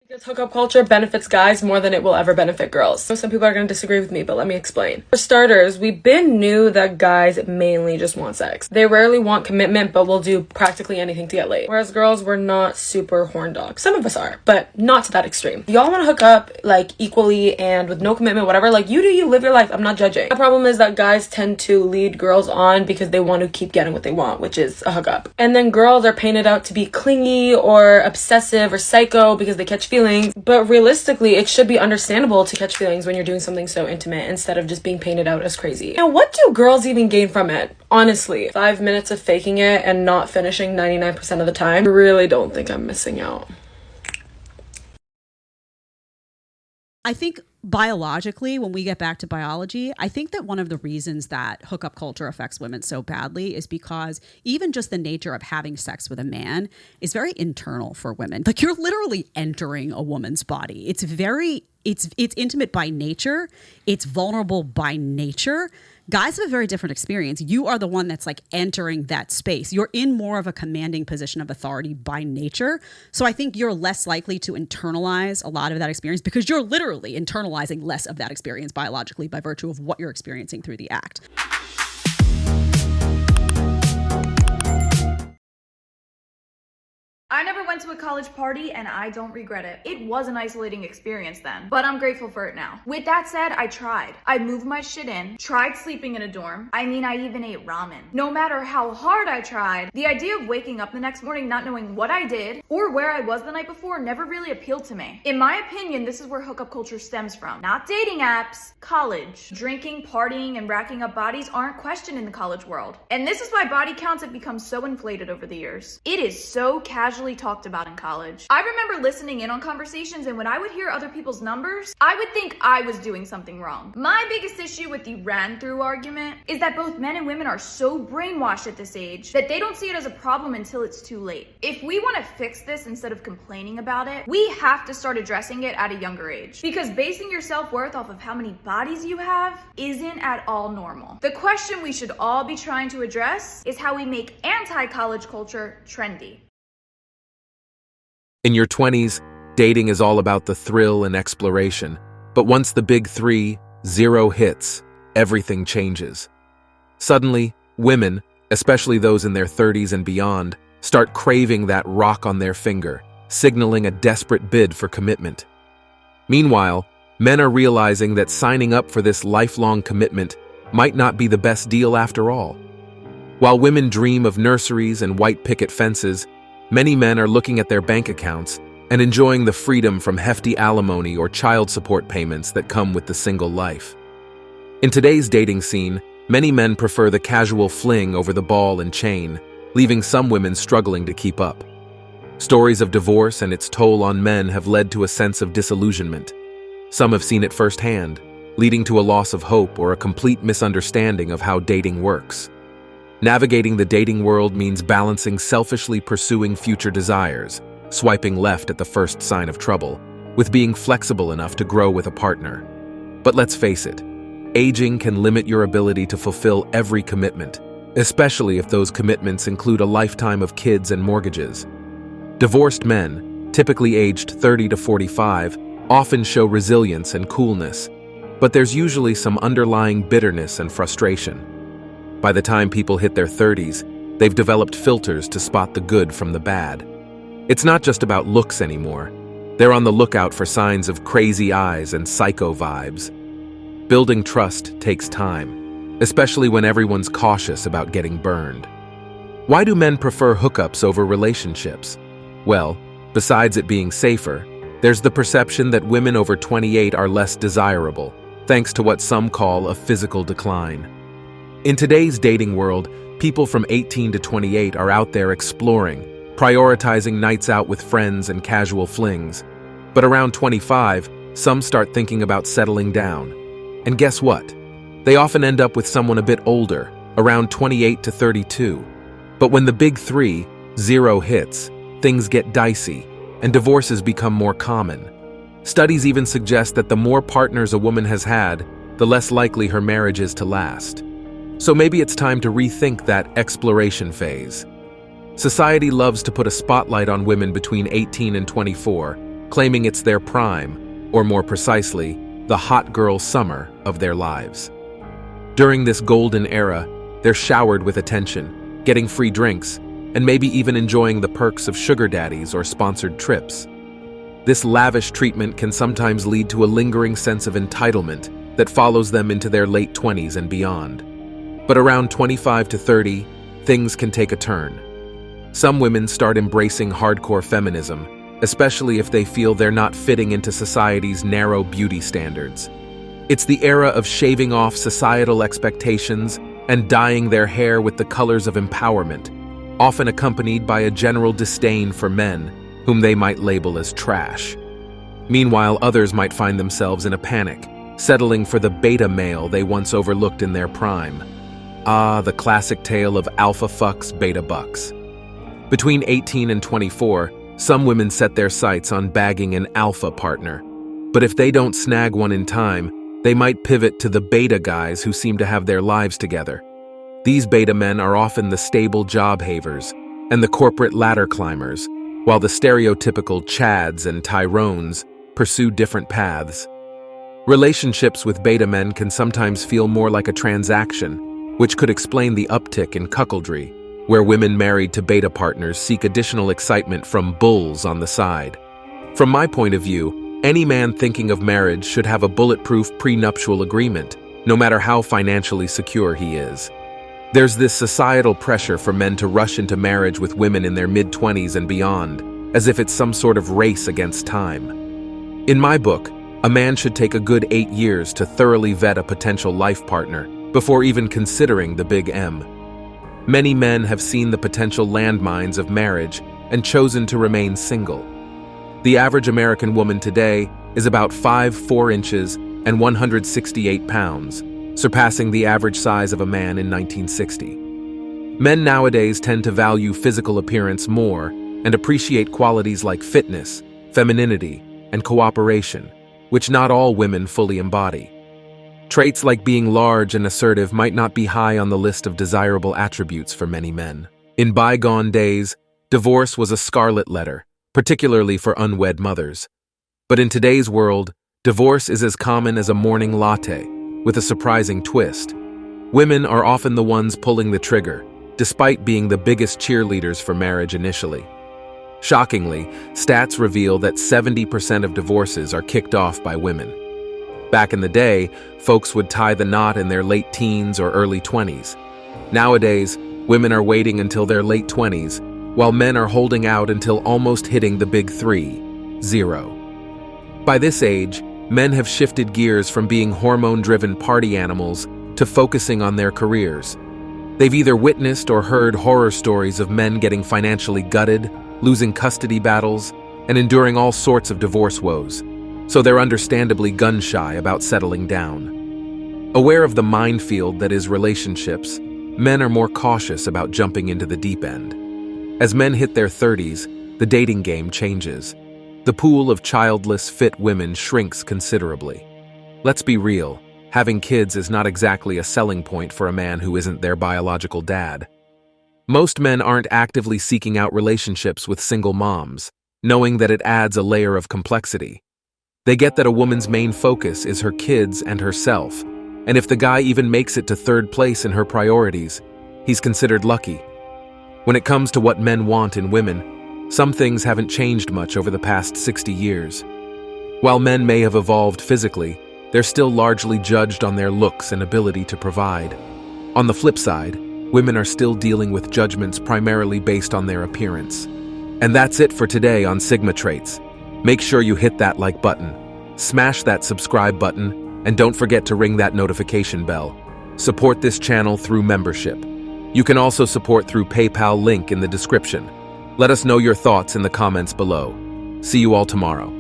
Because hookup culture benefits guys more than it will ever benefit girls. So some people are going to disagree with me, but let me explain. For starters, we've been knew that guys mainly just want sex. They rarely want commitment, but will do practically anything to get laid. Whereas girls, we're not super horn dogs. Some of us are, but not to that extreme. Y'all want to hook up like equally and with no commitment, whatever. Like you do, you live your life. I'm not judging. The problem is that guys tend to lead girls on because they want to keep getting what they want, which is a hookup. And then girls are painted out to be clingy or obsessive or psycho because they catch feelings, but realistically it should be understandable to catch feelings when you're doing something so intimate instead of just being painted out as crazy. Now, what do girls even gain from it? Honestly, 5 minutes of faking it and not finishing 99% of the time, I really don't think I'm missing out. I think biologically, when we get back to biology, I think that one of the reasons that hookup culture affects women so badly is because even just the nature of having sex with a man is very internal for women. Like you're literally entering a woman's body. It's intimate by nature. It's vulnerable by nature. Guys have a very different experience. You are the one that's like entering that space. You're in more of a commanding position of authority by nature. So I think you're less likely to internalize a lot of that experience because you're literally internalizing less of that experience biologically by virtue of what you're experiencing through the act. I never went to a college party and I don't regret it. It was an isolating experience then, but I'm grateful for it now. With that said, I tried. I moved my shit in, tried sleeping in a dorm. I mean, I even ate ramen. No matter how hard I tried, the idea of waking up the next morning not knowing what I did or where I was the night before never really appealed to me. In my opinion, this is where hookup culture stems from. Not dating apps, college. Drinking, partying, and racking up bodies aren't questioned in the college world. And this is why body counts have become so inflated over the years. It is so casually talked about in college. I remember listening in on conversations, and when I would hear other people's numbers, I would think I was doing something wrong. My biggest issue with the ran through argument is that both men and women are so brainwashed at this age that they don't see it as a problem until it's too late. If we want to fix this instead of complaining about it, we have to start addressing it at a younger age. Because basing your self-worth off of how many bodies you have isn't at all normal. The question we should all be trying to address is how we make anti-college culture trendy. In your 20s, dating is all about the thrill and exploration. But once the big 3, 0 hits, everything changes. Suddenly, women, especially those in their 30s and beyond, start craving that rock on their finger, signaling a desperate bid for commitment. Meanwhile, men are realizing that signing up for this lifelong commitment might not be the best deal after all. While women dream of nurseries and white picket fences, many men are looking at their bank accounts and enjoying the freedom from hefty alimony or child support payments that come with the single life. In today's dating scene, many men prefer the casual fling over the ball and chain, leaving some women struggling to keep up. Stories of divorce and its toll on men have led to a sense of disillusionment. Some have seen it firsthand, leading to a loss of hope or a complete misunderstanding of how dating works. Navigating the dating world means balancing selfishly pursuing future desires, swiping left at the first sign of trouble, with being flexible enough to grow with a partner. But let's face it, aging can limit your ability to fulfill every commitment, especially if those commitments include a lifetime of kids and mortgages. Divorced men, typically aged 30 to 45, often show resilience and coolness, but there's usually some underlying bitterness and frustration. By the time people hit their 30s, they've developed filters to spot the good from the bad. It's not just about looks anymore. They're on the lookout for signs of crazy eyes and psycho vibes. Building trust takes time, especially when everyone's cautious about getting burned. Why do men prefer hookups over relationships? Well, besides it being safer, there's the perception that women over 28 are less desirable, thanks to what some call a physical decline. In today's dating world, people from 18 to 28 are out there exploring, prioritizing nights out with friends and casual flings. But around 25, some start thinking about settling down. And guess what? They often end up with someone a bit older, around 28 to 32. But when the big 3, 0 hits, things get dicey, and divorces become more common. Studies even suggest that the more partners a woman has had, the less likely her marriage is to last. So maybe it's time to rethink that exploration phase. Society loves to put a spotlight on women between 18 and 24, claiming it's their prime, or more precisely, the hot girl summer of their lives. During this golden era, they're showered with attention, getting free drinks, and maybe even enjoying the perks of sugar daddies or sponsored trips. This lavish treatment can sometimes lead to a lingering sense of entitlement that follows them into their late 20s and beyond. But around 25 to 30, things can take a turn. Some women start embracing hardcore feminism, especially if they feel they're not fitting into society's narrow beauty standards. It's the era of shaving off societal expectations and dyeing their hair with the colors of empowerment, often accompanied by a general disdain for men, whom they might label as trash. Meanwhile, others might find themselves in a panic, settling for the beta male they once overlooked in their prime. Ah, the classic tale of alpha fucks, beta bucks. Between 18 and 24, some women set their sights on bagging an alpha partner. But if they don't snag one in time, they might pivot to the beta guys who seem to have their lives together. These beta men are often the stable job havers and the corporate ladder climbers, while the stereotypical Chads and Tyrones pursue different paths. Relationships with beta men can sometimes feel more like a transaction, which could explain the uptick in cuckoldry, where women married to beta partners seek additional excitement from bulls on the side. From my point of view, any man thinking of marriage should have a bulletproof prenuptial agreement, no matter how financially secure he is. There's this societal pressure for men to rush into marriage with women in their mid-20s and beyond, as if it's some sort of race against time. In my book, a man should take a good 8 years to thoroughly vet a potential life partner before even considering the big M. Many men have seen the potential landmines of marriage and chosen to remain single. The average American woman today is about 5'4" and 168 pounds, surpassing the average size of a man in 1960. Men nowadays tend to value physical appearance more and appreciate qualities like fitness, femininity, and cooperation, which not all women fully embody. Traits like being large and assertive might not be high on the list of desirable attributes for many men. In bygone days, divorce was a scarlet letter, particularly for unwed mothers. But in today's world, divorce is as common as a morning latte, with a surprising twist. Women are often the ones pulling the trigger, despite being the biggest cheerleaders for marriage initially. Shockingly, stats reveal that 70% of divorces are kicked off by women. Back in the day, folks would tie the knot in their late teens or early 20s. Nowadays, women are waiting until their late 20s, while men are holding out until almost hitting the big 3, 0. By this age, men have shifted gears from being hormone-driven party animals to focusing on their careers. They've either witnessed or heard horror stories of men getting financially gutted, losing custody battles, and enduring all sorts of divorce woes, so they're understandably gun-shy about settling down. Aware of the minefield that is relationships, men are more cautious about jumping into the deep end. As men hit their 30s, the dating game changes. The pool of childless, fit women shrinks considerably. Let's be real, having kids is not exactly a selling point for a man who isn't their biological dad. Most men aren't actively seeking out relationships with single moms, knowing that it adds a layer of complexity. They get that a woman's main focus is her kids and herself, and if the guy even makes it to third place in her priorities, he's considered lucky. When it comes to what men want in women, some things haven't changed much over the past 60 years. While men may have evolved physically, they're still largely judged on their looks and ability to provide. On the flip side, women are still dealing with judgments primarily based on their appearance. And that's it for today on Sigma Traits. Make sure you hit that like button, smash that subscribe button, and don't forget to ring that notification bell. Support this channel through membership. You can also support through PayPal link in the description. Let us know your thoughts in the comments below. See you all tomorrow.